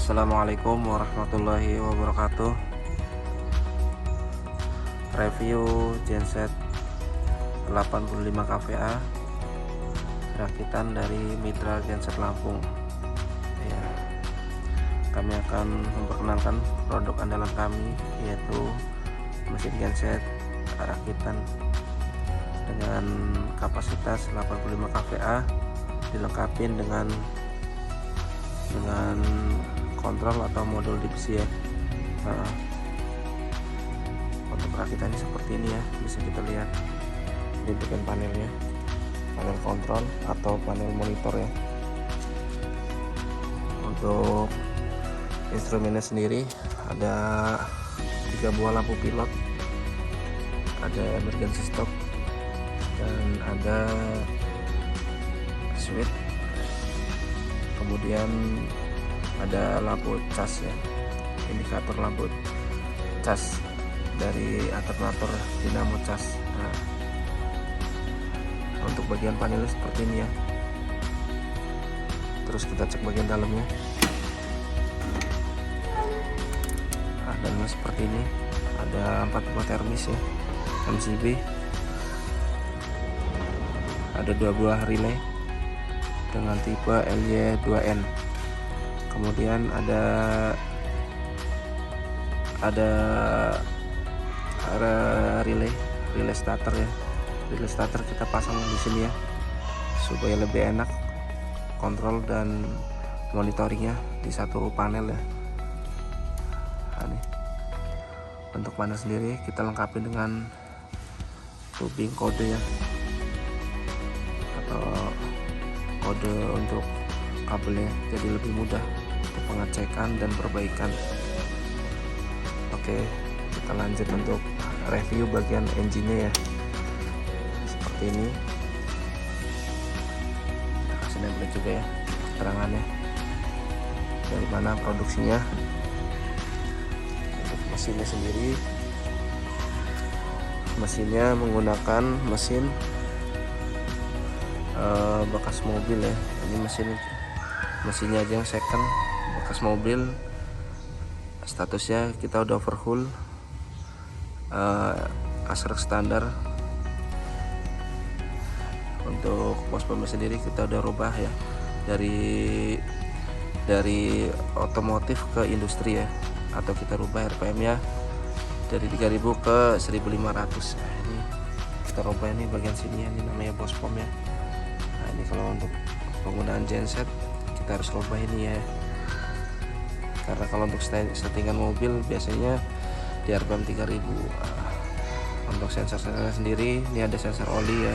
Assalamualaikum warahmatullahi wabarakatuh. Review genset 85 kVA rakitan dari Mitra Genset Lampung ya. Kami akan memperkenalkan produk andalan kami, yaitu mesin genset rakitan dengan kapasitas 85 kVA dilengkapi dengan kontrol atau modul DPC ya. Untuk rakitannya seperti ini ya, bisa kita lihat di bagian panelnya, panel kontrol atau panel monitor ya. Untuk instrumennya sendiri ada 3 buah lampu pilot, ada emergency stop, dan ada switch. Kemudian ada lampu cas ya, indikator lampu cas dari alternator dinamo cas. Nah, untuk bagian panelnya seperti ini ya. Terus kita cek bagian dalamnya. Dalamnya seperti ini, ada 4 buah termis ya, MCB, ada 2 buah relay dengan tipe LY2N. Kemudian ada relay starter ya. Relay starter kita pasang di sini ya, supaya lebih enak kontrol dan monitoringnya di satu panel ya. Nah, nih. Untuk panel sendiri kita lengkapi dengan tubing kode ya, atau kode untuk kabelnya, jadi lebih mudah untuk pengecekan dan perbaikan. Oke, kita lanjut untuk review bagian engine-nya ya. Seperti ini. Kita kasih nempel juga ya keterangannya, dari mana produksinya. Untuk mesinnya sendiri, mesinnya menggunakan mesin bekas mobil ya. Ini mesinnya aja yang second, bekas mobil. Statusnya kita udah overhaul, kasrek standar. Untuk pos pembe sendiri kita udah rubah ya, dari otomotif ke industri ya, atau kita rubah RPM ya dari 3000 ke 1500. Nah, ini kita rubah ini bagian sini ya, ini namanya bos pom ya. Nah, ini kalau untuk penggunaan genset kita harus rubah ini ya, karena kalau untuk settingan mobil biasanya di RPM 3000. Untuk sensor sendiri, ini ada sensor oli ya,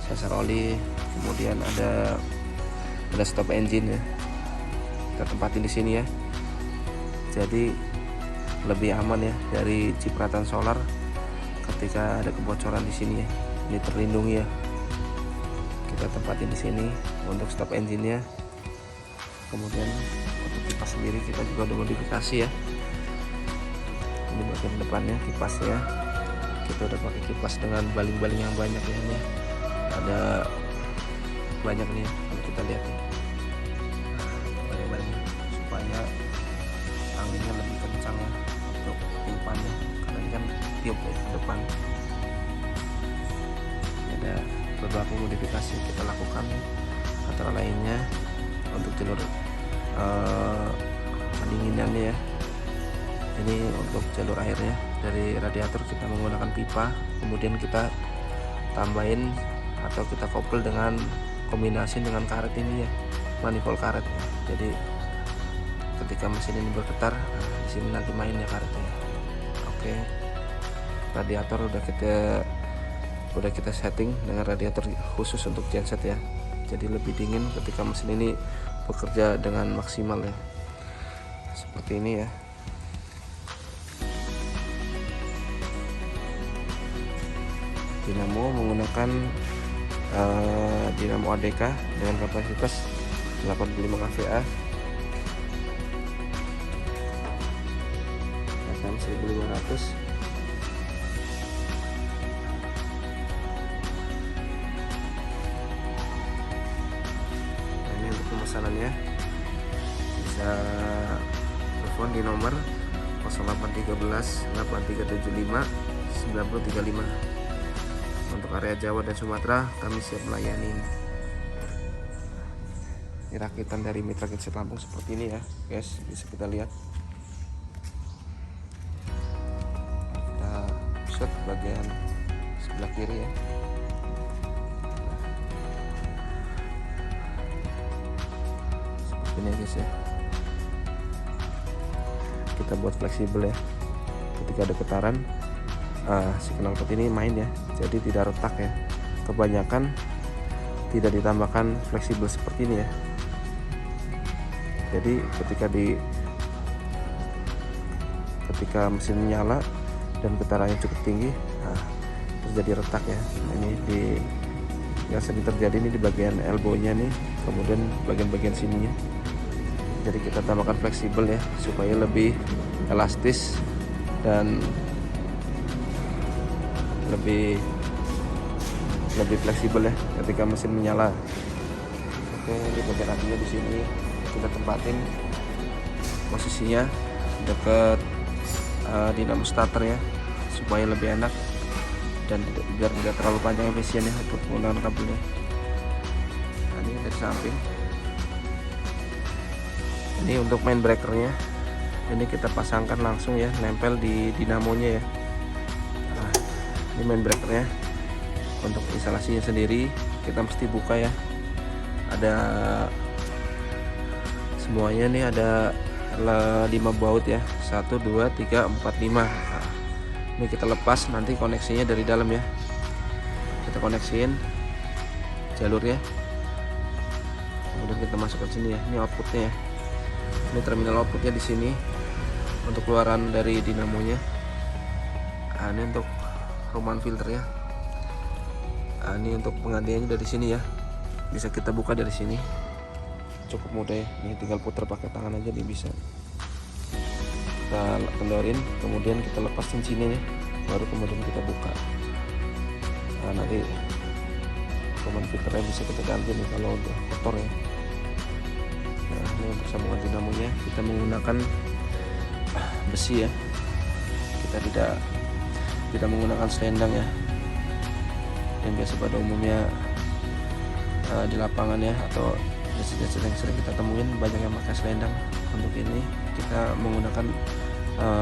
sensor oli. Kemudian ada stop engine ya, kita tempatin di sini ya, jadi lebih aman ya dari cipratan solar ketika ada kebocoran di sini ya. Ini terlindungi ya. Kita tempatin di sini untuk stop engine-nya. Kemudian untuk kipas sendiri kita juga udah modifikasi ya. Ini bagian depannya kipasnya, kita udah pakai kipas dengan baling-baling yang banyak ya. Ini ada banyak nih kalau kita lihat nih, baling-baling supaya anginnya lebih kencang ya untuk tiupannya, karena ini kan tiup ya ke depan. Ini ada beberapa modifikasi yang kita lakukan, antara lainnya untuk jalur pendinginannya ya. Ini untuk jalur airnya, dari radiator kita menggunakan pipa, kemudian kita tambahin atau kita couple dengan kombinasi dengan karet ini ya, manifold karet ya. Jadi ketika mesin ini bergetar, di sini nanti main ya karetnya. Oke, radiator udah kita setting dengan radiator khusus untuk genset ya, jadi lebih dingin ketika mesin ini bekerja dengan maksimal ya. Seperti ini ya. Dinamo menggunakan dinamo ADK dengan kapasitas 85 kVA, akan 1500. Nah, ini untuk pemesanannya bisa bisa telepon di nomor 0813 8375 9035. Untuk area Jawa dan Sumatera kami siap melayani. Ini rakitan dari mitra genset Lampung seperti ini ya guys, bisa kita lihat. Kita set bagian sebelah kiri ya. Seperti ini guys ya. Kita buat fleksibel ya, ketika ada getaran si knalpot ini main ya, jadi tidak retak ya. Kebanyakan tidak ditambahkan fleksibel seperti ini ya, jadi ketika mesin menyala dan getarannya cukup tinggi, terjadi retak ya. Ini yang sering terjadi ini di bagian elbow-nya nih, kemudian bagian-bagian sininya. Jadi kita tambahkan fleksibel ya, supaya lebih elastis dan lebih fleksibel ya ketika mesin menyala. Oke, di bagian radionya di sini kita tempatin posisinya dekat dinamo starter ya, supaya lebih enak dan biar tidak terlalu panjang efisien ya untuk menggunakan kabelnya. Nah, ini dari samping. Ini untuk main breakernya, ini kita pasangkan langsung ya, nempel di dinamonya ya. Nah, ini main breakernya. Untuk instalasinya sendiri kita mesti buka ya, ada semuanya nih, ada 5 baut ya, 1 2 3 4 5. Nah, ini kita lepas, nanti koneksinya dari dalam ya, kita koneksiin jalurnya, kemudian kita masukkan sini ya. Ini outputnya ya, ini terminal outputnya di sini untuk keluaran dari dinamonya. Nah, ini untuk rumahan filternya. Nah, ini untuk penggantiannya dari sini ya, bisa kita buka dari sini, cukup mudah ya. Ini tinggal putar pakai tangan aja dia bisa. Kita kendorin, kemudian kita lepas cincinnya ya, baru kemudian kita buka. Nah, nanti rumahan filternya bisa kita ganti nih kalau udah kotor ya. Nah, ini untuk sambungan dinamonya kita menggunakan besi ya, kita tidak menggunakan selendang ya, yang biasa pada umumnya di lapangan ya, atau jasa-jasa yang sering kita temuin banyak yang pakai selendang. Untuk ini kita menggunakan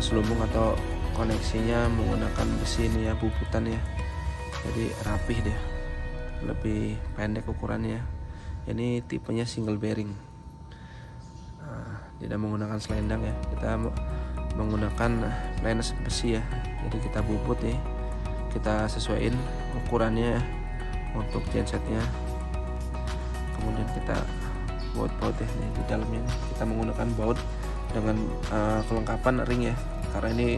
selubung atau koneksinya menggunakan besi ini ya, bubutan ya, jadi rapih deh, lebih pendek ukurannya. Ini tipenya single bearing, tidak menggunakan selendang ya, kita menggunakan planes besi ya. Jadi kita bubut nih, kita sesuaiin ukurannya untuk gensetnya, kemudian kita baut ya. Nih di dalamnya kita menggunakan baut dengan kelengkapan ring ya, karena ini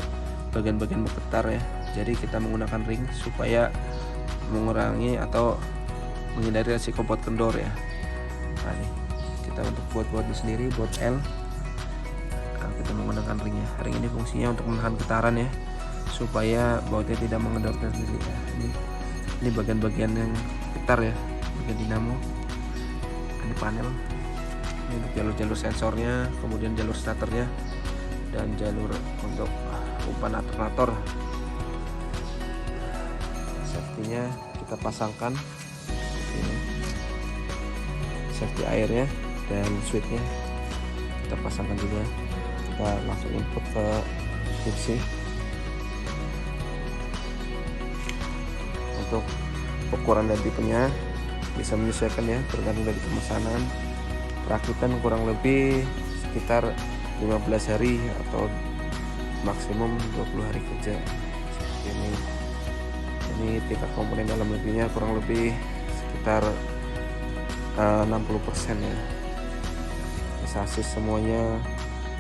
bagian-bagian bergetar ya, jadi kita menggunakan ring supaya mengurangi atau menghindari resiko baut kendor ya. Nah, nih kita untuk baut-bautnya sendiri, baut L, kita menggunakan ringnya. Ring ini fungsinya untuk menahan getaran ya, supaya bautnya tidak mengendor sendiri ya. Ini bagian-bagian yang getar ya, bagian dinamo. Ini panel, ini untuk jalur-jalur sensornya, kemudian jalur starternya, dan jalur untuk umpan alternator. Safety-nya kita pasangkan ini, safety airnya dan switch-nya kita pasangkan juga. Kita langsung input ke DC. Untuk ukuran dan tipenya bisa menyesuaikan ya, tergantung dari pemesanan. Perakitan kurang lebih sekitar 15 hari atau maksimum 20 hari kerja. Ini tingkat komponen dalam negerinya kurang lebih sekitar 60% ya. Sasis semuanya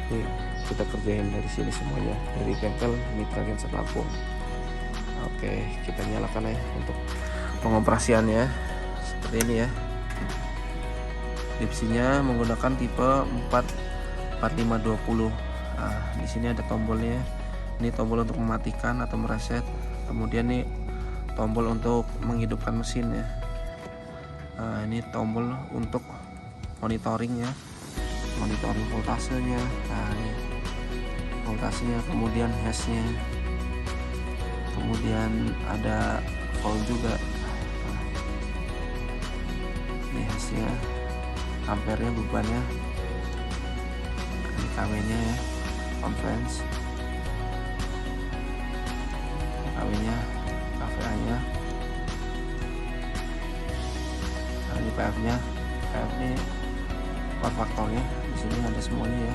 ini kita kerjain dari sini semuanya, dari bengkel Mitra Genset Lampung. Oke, kita nyalakan ya untuk pengoperasiannya seperti ini ya. Dipsinya menggunakan tipe 44520. Nah, di sini ada tombolnya. Ini tombol untuk mematikan atau mereset. Kemudian nih tombol untuk menghidupkan mesin ya. Nah, ini tombol untuk monitoring ya, monitoring voltasenya. Nah ini voltasenya, kemudian hashnya, kemudian ada volt juga. Nah, ini hashnya, ampernya, bebannya, ini kW nya ya, conference, kW nya, kVA nya. Nah ini PF nya, PF ini power faktornya, di sini ada semuanya ya.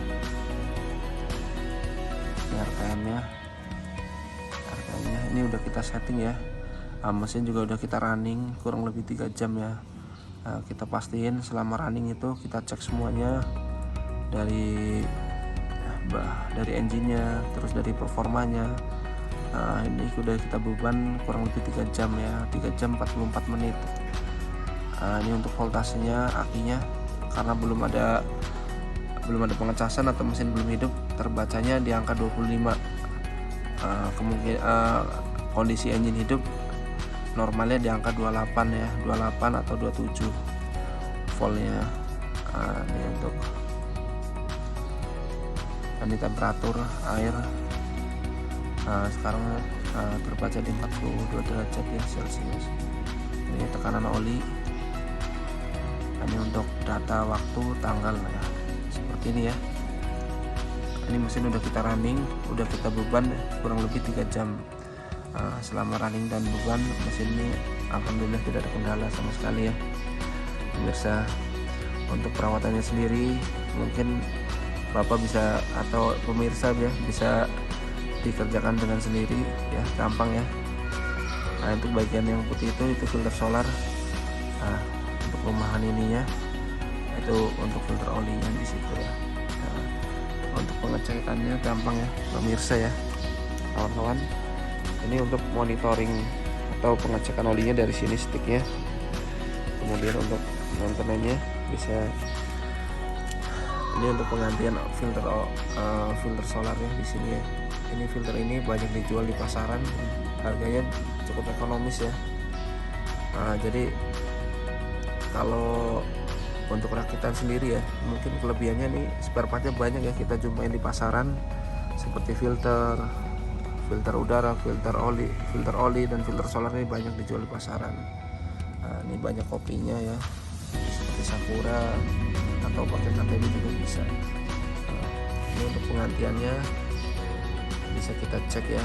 Ini RPM nya, ini udah kita setting ya. Mesin juga udah kita running kurang lebih 3 jam ya. Kita pastiin selama running itu kita cek semuanya dari engine-nya, terus dari performanya. Ini udah kita beban kurang lebih 3 jam ya, 3 jam 44 menit. Ini untuk voltasenya, akinya, karena belum ada pengecasan atau mesin belum hidup, terbacanya di angka 25. Kemungkinan kondisi engine hidup normalnya di angka 28 ya, 28 atau 27 voltnya. Ini untuk ini temperatur air sekarang terbaca di 42 derajat ya Celcius. Ini tekanan oli. Ini untuk data waktu, tanggal ya, seperti ini ya. Ini mesin udah kita running, udah kita beban kurang lebih 3 jam. Selama running dan beban, mesin ini alhamdulillah tidak ada kendala sama sekali ya pemirsa. Untuk perawatannya sendiri mungkin Bapak bisa atau pemirsa ya bisa dikerjakan dengan sendiri ya, gampang ya. Nah untuk bagian yang putih itu filter solar. Nah untuk rumahan ininya itu untuk filter olinya di situ ya. Nah, untuk pengecekannya gampang ya pemirsa ya kawan-kawan. Ini untuk monitoring atau pengecekan olinya dari sini sticknya. Kemudian untuk maintenance-nya bisa. Ini untuk penggantian filter solarnya di sini ya. Ini filter ini banyak dijual di pasaran, harganya cukup ekonomis ya. Jadi kalau untuk rakitan sendiri ya, mungkin kelebihannya nih spare partnya banyak ya, kita jumpain di pasaran seperti filter udara, filter oli dan filter solar ini banyak dijual di pasaran. Ini banyak kopinya ya, seperti Sakura atau pakai KTB juga bisa. Ini untuk penggantiannya bisa kita cek ya.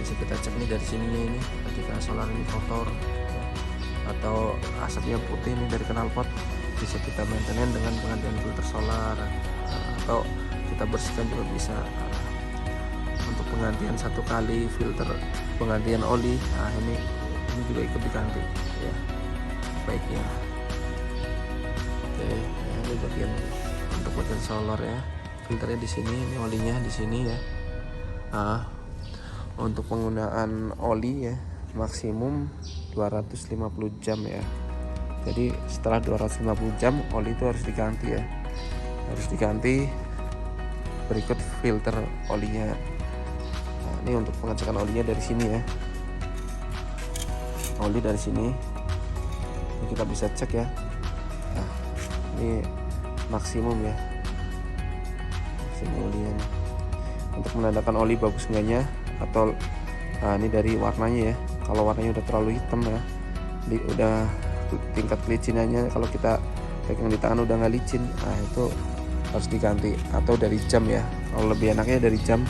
Bisa kita cek nih dari sininya ini, ketika solar ini kotor ya, atau asapnya putih nih dari knalpot, bisa kita maintenance dengan penggantian filter solar, atau kita bersihkan juga bisa. Untuk penggantian 1 kali filter penggantian oli, nah ini juga ikut diganti ya baiknya. Oke ya, ini bagian untuk bagian solar ya, filternya di sini, ini olinya di sini ya. Untuk penggunaan oli ya maksimum 250 jam ya. Jadi setelah 250 jam oli itu harus diganti ya, harus diganti. Berikut filter olinya. Ini untuk pengecekan olinya dari sini ya. Oli dari sini ini kita bisa cek ya. Nah, ini maksimum ya, maksimum olinya. Untuk menandakan oli bagus enggaknya atau ini dari warnanya ya. Kalau warnanya udah terlalu hitam ya, udah tingkat kelicinannya, kalau kita pegang di tangan udah nggak licin, nah itu harus diganti. Atau dari jam ya, kalau lebih enaknya dari jam,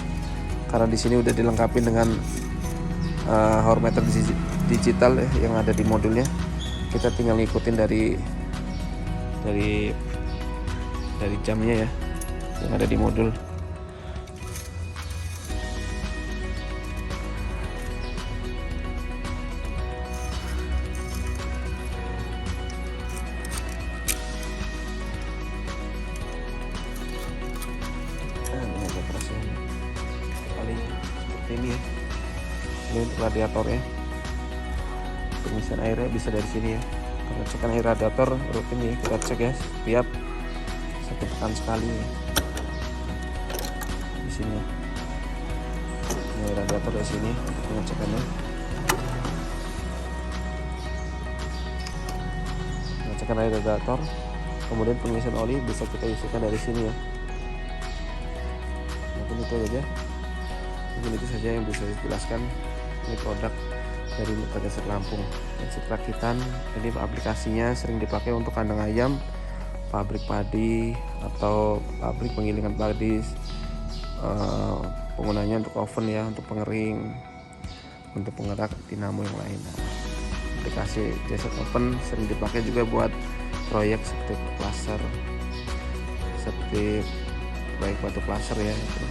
karena di sini udah dilengkapi dengan hour meter digital ya, yang ada di modulnya. Kita tinggal ngikutin dari jamnya ya, yang ada di modul. Ini ada perasaan paling seperti ini ya. Ini untuk radiatornya, pengisian airnya bisa dari sini ya. Pengecekan air radiator rutin nih kita cek ya, setiap 1 pekan sekali ya. Di sini ini radiator dari sini pengecekannya. Pengecekan air radiator Kemudian pengisian oli bisa kita isikan dari sini ya. Mungkin itu aja. Mungkin itu saja yang bisa dijelaskan. Ini produk dari Mekageser Lampung. Genset rakitan ini aplikasinya sering dipakai untuk kandang ayam, pabrik padi atau pabrik penggilingan padi. Penggunanya untuk oven ya, untuk pengering, untuk penggerak dinamo yang lain. Aplikasi Genset Oven sering dipakai juga buat proyek seperti plaster, seperti baik batu plaster ya itu.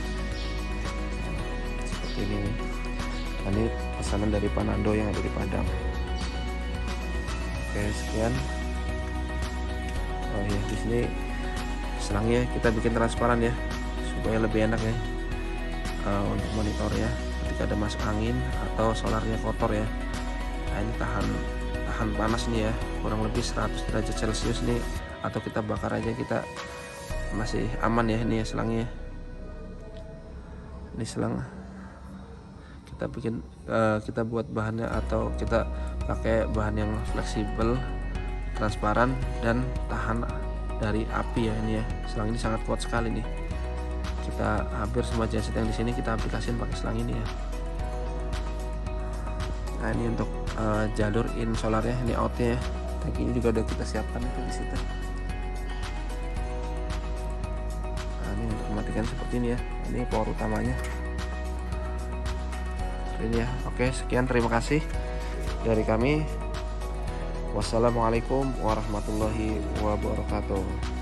Seperti ini. Nah, ini pesanan dari Panando yang ada di Padang. Oke, sekian. Oh ya, di sini selangnya kita bikin transparan ya, supaya lebih enak ya untuk monitor ya. Ketika ada masuk angin atau solarnya kotor ya. Nah, ini tahan panas nih ya, kurang lebih 100 derajat Celcius nih, atau kita bakar aja kita masih aman ya. Ini ya selangnya. Ini selang kita buat bahannya atau kita pakai bahan yang fleksibel, transparan dan tahan dari api ya. Ini ya, selang ini sangat kuat sekali nih. Kita hampir semua genset yang di sini kita aplikasikan pakai selang ini ya. Nah, ini untuk jalur in solarnya, ini outnya ya. Tangki ini juga udah kita siapkan itu di situ. Nah, ini untuk mematikan seperti ini ya. Ini power utamanya. Ini ya. Oke, sekian, terima kasih dari kami. Wassalamualaikum warahmatullahi wabarakatuh.